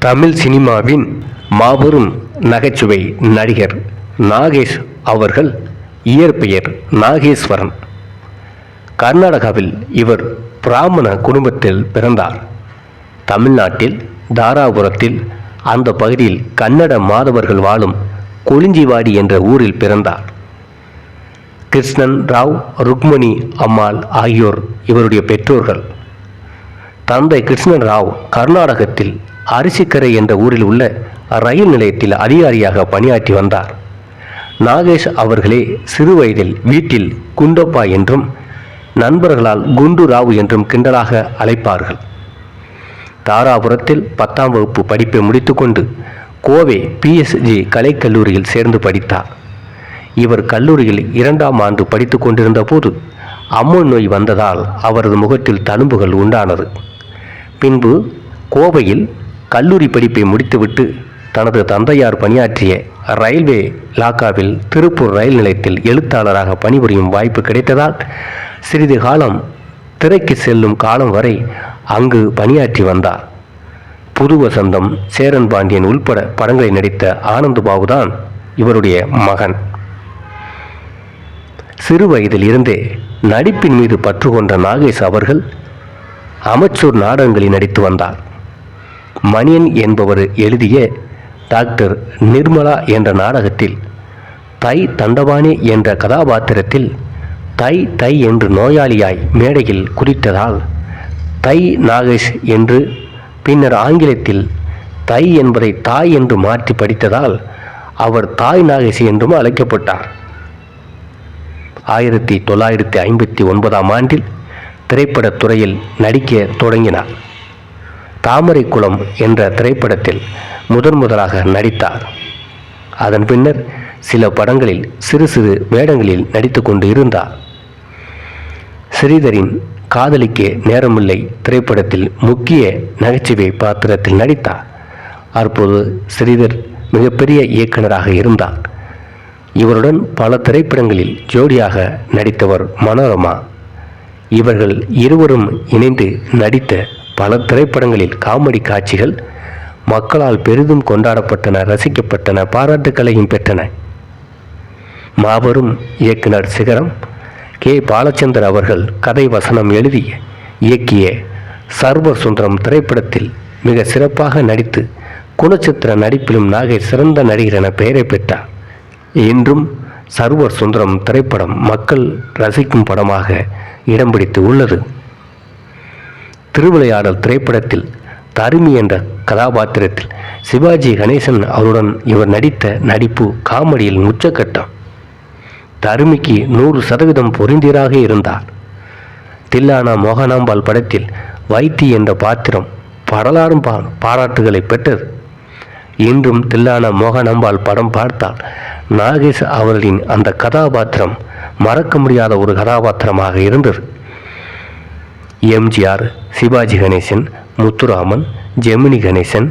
தமிழ் சினிமாவின் மாபெரும் நகைச்சுவை நடிகர் நாகேஷ் அவர்கள் இயற்பெயர் நாகேஸ்வரன். கர்நாடகாவில் இவர் பிராமண குடும்பத்தில் பிறந்தார். தமிழ்நாட்டில் தாராபுரத்தில் அந்த பகுதியில் கன்னட மாதவர்கள் வாழும் கொளிஞ்சிவாடி என்ற ஊரில் பிறந்தார். கிருஷ்ணன் ராவ், ருக்மணி அம்மாள் ஆகியோர் இவருடைய பெற்றோர்கள். தந்தை கிருஷ்ணன் ராவ் கர்நாடகத்தில் அரிசிக்கரை என்ற ஊரில் உள்ள ரயில் நிலையத்தில் அதிகாரியாக பணியாற்றி வந்தார். நாகேஷ் அவர்களே சிறு வயதில் வீட்டில் குண்டப்பா என்றும் நண்பர்களால் குண்டு ராவ் என்றும் கிண்டலாக அழைப்பார்கள். தாராபுரத்தில் 10ஆம் வகுப்பு படிப்பை முடித்துக்கொண்டு கோவை PSG கலைக்கல்லூரியில் சேர்ந்து படித்தார். இவர் கல்லூரியில் 2ஆம் ஆண்டு படித்து கொண்டிருந்த போது அம்மன் நோய் வந்ததால் அவரது முகத்தில் தழும்புகள் உண்டானது. பின்பு கோவையில் கல்லூரி படிப்பை முடித்துவிட்டு தனது தந்தையார் பணியாற்றிய ரயில்வே இலாக்காவில் திருப்பூர் ரயில் நிலையத்தில் எழுத்தாளராக பணிபுரியும் வாய்ப்பு கிடைத்ததால் சிறிது காலம் திரைக்கு செல்லும் காலம் வரை அங்கு பணியாற்றி வந்தார். புது வசந்தம், சேரன் பாண்டியன் உள்பட படங்களை நடித்த ஆனந்த் பாபுதான் இவருடைய மகன். சிறு வயதில் இருந்தே நடிப்பின் மீது பற்று கொண்ட நாகேஷ் அவர்கள் அமெச்சூர் நாடகங்களில் நடித்து வந்தார். மணியன் என்பவர் எழுதிய டாக்டர் நிர்மலா என்ற நாடகத்தில் தை தண்டபாணி என்ற கதாபாத்திரத்தில் தை தை என்று நோயாளியாய் மேடையில் குறித்ததால் தை நாகேஷ் என்று, பின்னர் ஆங்கிலத்தில் தை என்பதை தாய் என்று மாற்றி படித்ததால் அவர் தாய் நாகேஷ் என்றும் அழைக்கப்பட்டார். 1959ஆம் ஆண்டில் திரைப்படத் துறையில் நடிக்க தொடங்கினார். தாமரைக்குளம் என்ற திரைப்படத்தில் முதலாக நடித்தார். அதன் பின்னர் சில படங்களில் சிறு சிறு வேடங்களில் நடித்து கொண்டு இருந்தார். ஸ்ரீதரின் காதலிக்க நேரமில்லை திரைப்படத்தில் முக்கிய நகைச்சுவை பாத்திரத்தில் நடித்தார். அப்போது ஸ்ரீதர் மிகப்பெரிய இயக்குனராக இருந்தார். இவருடன் பல திரைப்படங்களில் ஜோடியாக நடித்தவர் மனோரமா. இவர்கள் இருவரும் இணைந்து நடித்த பல திரைப்படங்களில் காமெடி காட்சிகள் மக்களால் பெரிதும் கொண்டாடப்பட்டன, ரசிக்கப்பட்டன, பாராட்டுக்களையும் பெற்றன. மாபெரும் இயக்குனர் சிகரம் கே. பாலச்சந்தர் அவர்கள் கதை வசனம் எழுதி இயக்கிய சர்வர் சுந்தரம் திரைப்படத்தில் மிக சிறப்பாக நடித்து குணச்சித்திர நடிப்பிலும் நாகேஷ் சிறந்த நடிகர் என பெயரை பெற்றார். இன்றும் சர்வர் சுந்தரம் திரைப்படம் மக்கள் ரசிக்கும் படமாக இடம் பிடித்து உள்ளது. திருவிளையாடல் திரைப்படத்தில் தருமி என்ற கதாபாத்திரத்தில் சிவாஜி கணேசன் அவருடன் இவர் நடித்த நடிப்பு காமெடியில் உச்சக்கட்டம். தருமிக்கு 100% பொருந்தீராக இருந்தார். தில்லானா மோகனாம்பாள் படத்தில் வைத்தி என்ற பாத்திரம் பரலாறும் பாராட்டுகளை பெற்றது. இன்றும் தில்லானா மோகனாம்பாள் படம் பார்த்தால் நாகேஷ் அவர்களின் அந்த கதாபாத்திரம் மறக்க முடியாத ஒரு கதாபாத்திரமாக இருந்தது. எம்ஜிஆர், சிவாஜி கணேசன், முத்துராமன், ஜெமினி கணேசன்,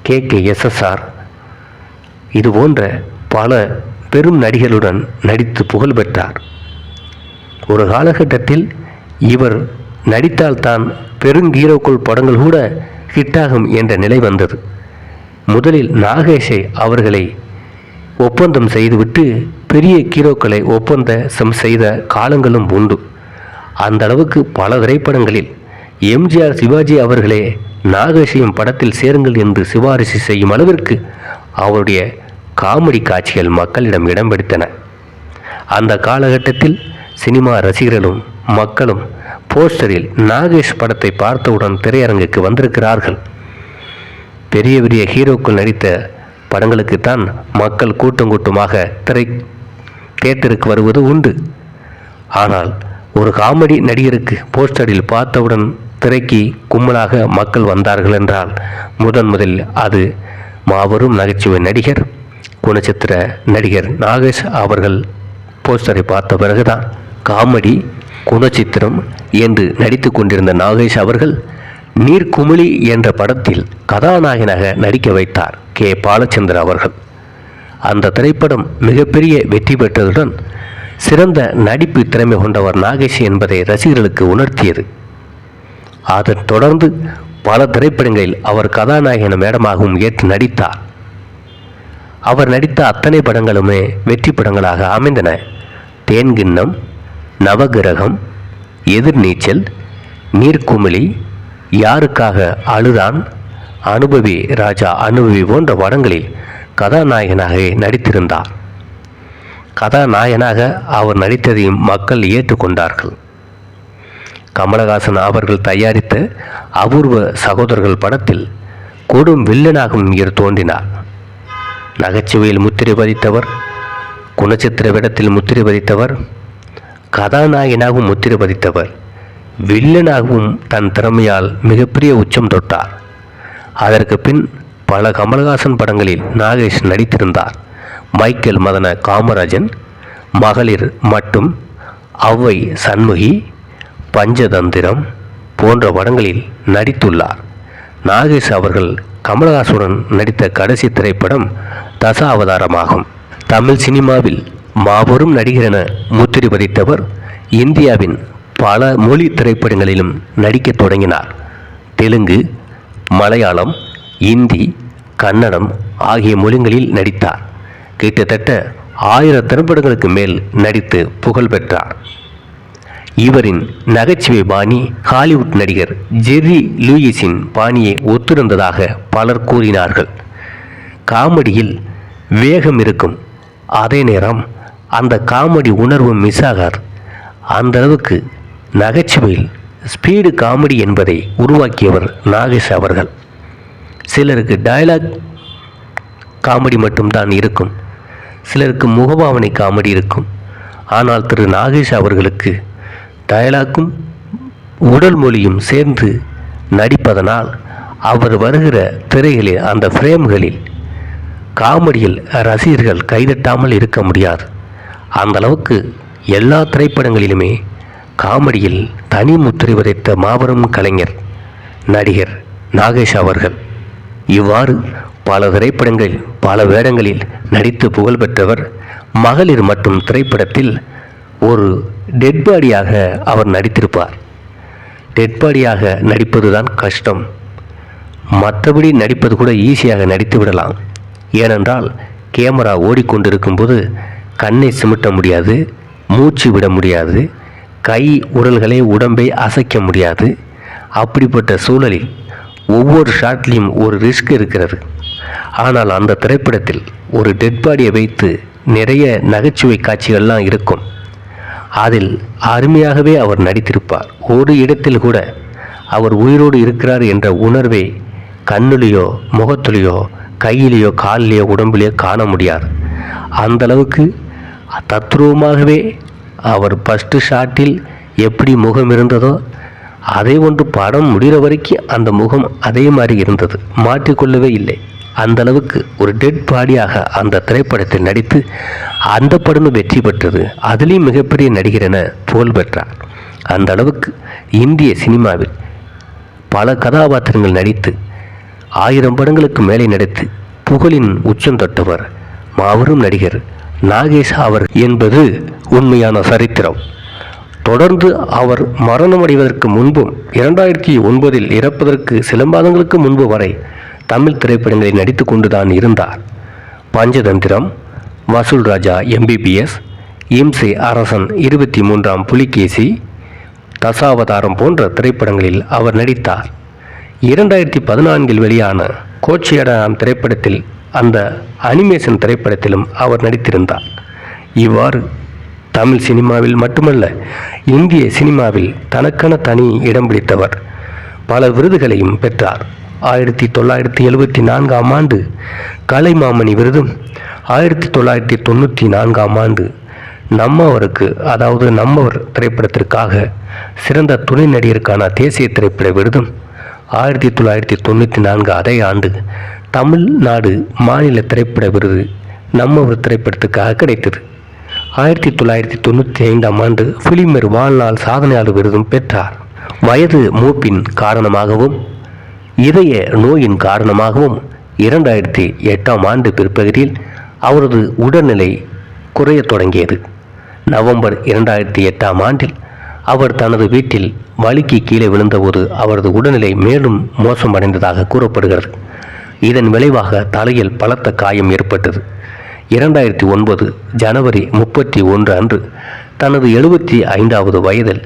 KKSSR இது போன்ற பல பெரும் நடிகர்களுடன் நடித்து புகழ் பெற்றார். ஒரு காலகட்டத்தில் இவர் நடித்தால்தான் பெருங்கீரோக்கள் படங்கள் கூட ஹிட்டாகும் என்ற நிலை வந்தது. முதலில் நாகேஷை அவர்களை ஒப்பந்தம் செய்துவிட்டு பெரிய ஹீரோக்களை ஒப்பந்தம் செய்த காலங்களும் உண்டு. அந்த அளவுக்கு பல திரைப்படங்களில் எம்ஜிஆர், சிவாஜி அவர்களே நாகேஷையும் படத்தில் சேருங்கள் என்று சிபாரிசு செய்யும் அளவிற்கு அவருடைய காமெடி காட்சிகள் மக்களிடம் இடம் பிடித்தன. அந்த காலகட்டத்தில் சினிமா ரசிகர்களும் மக்களும் போஸ்டரில் நாகேஷ் படத்தை பார்த்தவுடன் திரையரங்குக்கு வந்திருக்கிறார்கள். பெரிய பெரிய ஹீரோக்கள் நடித்த படங்களுக்குத்தான் மக்கள் கூட்டம் கூட்டமாக தியேட்டருக்கு வருவது உண்டு. ஆனால் ஒரு காமெடி நடிகருக்கு போஸ்டரில் பார்த்தவுடன் திரைக்கு கும்பலாக மக்கள் வந்தார்கள் என்றால் முதலில் அது மாபெரும் நகைச்சுவை நடிகர், குணச்சித்திர நடிகர் நாகேஷ் அவர்கள் போஸ்டரை பார்த்த பிறகுதான். காமெடி, குணச்சித்திரம் என்று நடித்து கொண்டிருந்த நாகேஷ் அவர்கள் நீர்க்குமிழி என்ற படத்தில் கதாநாயகனாக நடிக்க வைத்தார் கே. பாலச்சந்தர் அவர்கள். அந்த திரைப்படம் மிகப்பெரிய வெற்றி பெற்றதுடன் சிறந்த நடிப்பு திறமை கொண்டவர் நாகேஷ் என்பதை ரசிகர்களுக்கு உணர்த்தியது. அதன் தொடர்ந்து பல திரைப்படங்களில் அவர் கதாநாயகன மேடமாகவும் ஏற்று நடித்தார். அவர் நடித்த அத்தனை படங்களுமே வெற்றி படங்களாக அமைந்தன. தேன்கிண்ணம், நவகிரகம், எதிர்நீச்சல், நீர்க்குமிழி, யாருக்காக அழுதான், அனுபவி ராஜா அனுபவி போன்ற படங்களில் கதாநாயகனாக நடித்திருந்தார். கதாநாயகனாக அவர் நடித்ததையும் மக்கள் ஏற்றுக்கொண்டார்கள். கமலஹாசன் அவர்கள் தயாரித்த அபூர்வ சகோதரர்கள் படத்தில் கொடும் வில்லனாகவும் இவர் தோன்றினார். நகைச்சுவையில் முத்திரை பதித்தவர், குணச்சித்திர வேடத்தில் முத்திரை பதித்தவர், கதாநாயகனாகவும் முத்திரை பதித்தவர், வில்லனாகவும் தன் திறமையால் மிகப்பெரிய உச்சம் தொட்டார். அதற்கு பின் பல கமலஹாசன் படங்களில் நாகேஷ் நடித்திருந்தார். மைக்கேல் மதன காமராஜன், மகளிர் மட்டும், ஔவை சண்முகி, பஞ்சதந்திரம் போன்ற படங்களில் நடித்துள்ளார். நாகேஷ் அவர்கள் கமலஹாசனுடன் நடித்த கடைசி திரைப்படம் தசாவதாரமாகும். தமிழ் சினிமாவில் மாபெரும் நடிகர் என முத்திரை பதித்தவர் இந்தியாவின் பல மொழி திரைப்படங்களிலும் நடிக்கத் தொடங்கினார். தெலுங்கு, மலையாளம், இந்தி, கன்னடம் ஆகிய மொழிகளில் நடித்தார். கிட்டத்தட்ட 1000 திரைப்படங்களுக்கு மேல் நடித்து புகழ் பெற்றார். இவரின் நகைச்சுவை பாணி ஹாலிவுட் நடிகர் ஜெர்ரி லூயிஸின் பாணியை ஒத்திருந்ததாக பலர் கூறினார்கள். காமெடியில் வேகம் இருக்கும், அதே நேரம் அந்த காமெடி உணர்வு மிஸ் ஆகாது. அந்த அளவுக்கு நகைச்சுவையில் ஸ்பீடு காமெடி என்பதை உருவாக்கியவர் நாகேஷ் அவர்கள். சிலருக்கு டயலாக் காமெடி மட்டும்தான் இருக்கும், சிலருக்கு முகபாவனை காமெடி இருக்கும். ஆனால் திரு நாகேஷ் அவர்களுக்கு டயலாக்கும் உடல் மொழியும் சேர்ந்து நடிப்பதனால் அவர் வருகிற திரைகளில் அந்த ஃப்ரேம்களில் காமெடியில் ரசிகர்கள் கைதட்டாமல் இருக்க முடியாது. அந்த அளவுக்கு எல்லா திரைப்படங்களிலுமே காமெடியில் தனி முத்திரை விதைத்த மாபெரும் கலைஞர் நடிகர் நாகேஷ் அவர்கள். இவ்வாறு பல திரைப்படங்களில் பல வேடங்களில் நடித்து புகழ் பெற்றவர். மகளிர் மட்டும் திரைப்படத்தில் ஒரு டெட் பாடியாக அவர் நடித்திருப்பார். டெட் பாடியாக நடிப்பதுதான் கஷ்டம், மற்றபடி நடிப்பது கூட ஈஸியாக நடித்து விடலாம். ஏனென்றால் கேமரா ஓடிக்கொண்டிருக்கும் போது கண்ணை சிமிட்ட முடியாது, மூச்சு விட முடியாது, கை உடல்களை உடம்பை அசைக்க முடியாது. அப்படிப்பட்ட சூழலில் ஒவ்வொரு ஷாட்லேயும் ஒரு ரிஸ்க் இருக்கிறது. ஆனால் அந்த திரைப்படத்தில் ஒரு டெட் பாடியை வைத்து நிறைய நகைச்சுவை காட்சிகள்லாம் இருக்கும். அதில் அருமையாகவே அவர் நடித்திருப்பார். ஒரு இடத்தில் கூட அவர் உயிரோடு இருக்கிறார் என்ற உணர்வை கண்ணுலேயோ முகத்துலேயோ கையிலேயோ காலிலேயோ உடம்புலேயோ காண முடியாது. அந்த அளவுக்கு தத்ரூபமாகவே அவர் ஃபஸ்ட்டு ஷாட்டில் எப்படி முகம் இருந்ததோ அதே ஒன்று படம் முடிகிற வரைக்கும் அந்த முகம் அதே மாதிரி இருந்தது, மாற்றிக்கொள்ளவே இல்லை. அந்த அளவுக்கு ஒரு டெட் பாடியாக அந்த திரைப்படத்தில் நடித்து அந்த படமும் வெற்றி பெற்றது. அதிலையும் மிகப்பெரிய நடிகர் என புகழ் பெற்றார். அந்த அளவுக்கு இந்திய சினிமாவில் பல கதாபாத்திரங்கள் நடித்து 1000 படங்களுக்கு மேலே நடித்து புகழின் உச்சம் தொட்டவர் மாபெரும் நடிகர் நாகேஷ் அவர் என்பது உண்மையான சரித்திரம். தொடர்ந்து அவர் மரணமடைவதற்கு முன்பும் 2009இல் இறப்பதற்கு சில மாதங்களுக்கு முன்பு வரை தமிழ் திரைப்படங்களில் நடித்து கொண்டுதான் இருந்தார். பஞ்சதந்திரம், வசூல் ராஜா MBBS, இம்சை அரசன் 23ஆம் புலிகேசி, தசாவதாரம் போன்ற திரைப்படங்களில் அவர் நடித்தார். 2014இல் வெளியான கோச்சியடாம் திரைப்படத்தில் அந்த அனிமேஷன் திரைப்படத்திலும் அவர் நடித்திருந்தார். இவ்வாறு தமிழ் சினிமாவில் மட்டுமல்ல இந்திய சினிமாவில் தனக்கென தனி இடம் பிடித்தவர். பல விருதுகளையும் பெற்றார். 1974ஆம் ஆண்டு கலைமாமணி விருதும், 1994ஆம் ஆண்டு நம்மவருக்கு அதாவது நம்மவர் திரைப்படத்திற்காக சிறந்த துணை நடிகருக்கான தேசிய திரைப்பட விருதும், 1994 அதே ஆண்டு தமிழ்நாடு மாநில திரைப்பட விருது நம்மவர் திரைப்படத்துக்காக கிடைத்தது. 1995ஆம் ஆண்டு பிலிமர் வாழ்நாள் சாதனையாளர் விருதும் பெற்றார். வயது மூப்பின் காரணமாகவும் இதய நோயின் காரணமாகவும் 2008ஆம் ஆண்டு பிற்பகுதியில் அவரது உடல்நிலை குறையத் தொடங்கியது. நவம்பர் 2008ஆம் ஆண்டில் அவர் தனது வீட்டில் வழுக்கி கீழே விழுந்தபோது அவரது உடல்நிலை மேலும் மோசமடைந்ததாக கூறப்படுகிறது. இதன் விளைவாக தலையில் பலத்த காயம் ஏற்பட்டது. 2009 ஜனவரி 31 அன்று தனது 75வது வயதில்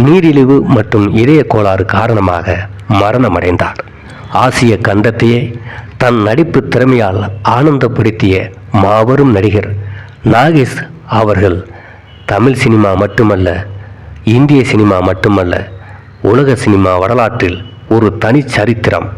நீரிழிவு மற்றும் இதய கோளாறு காரணமாக மரணமடைந்தார். ஆசிய கண்டத்தையே தன் நடிப்பு திறமையால் ஆனந்தப்படுத்திய மாபெரும் நடிகர் நாகேஷ் அவர்கள் தமிழ் சினிமா மட்டுமல்ல, இந்திய சினிமா மட்டுமல்ல, உலக சினிமா வரலாற்றில் ஒரு தனி சரித்திரம்.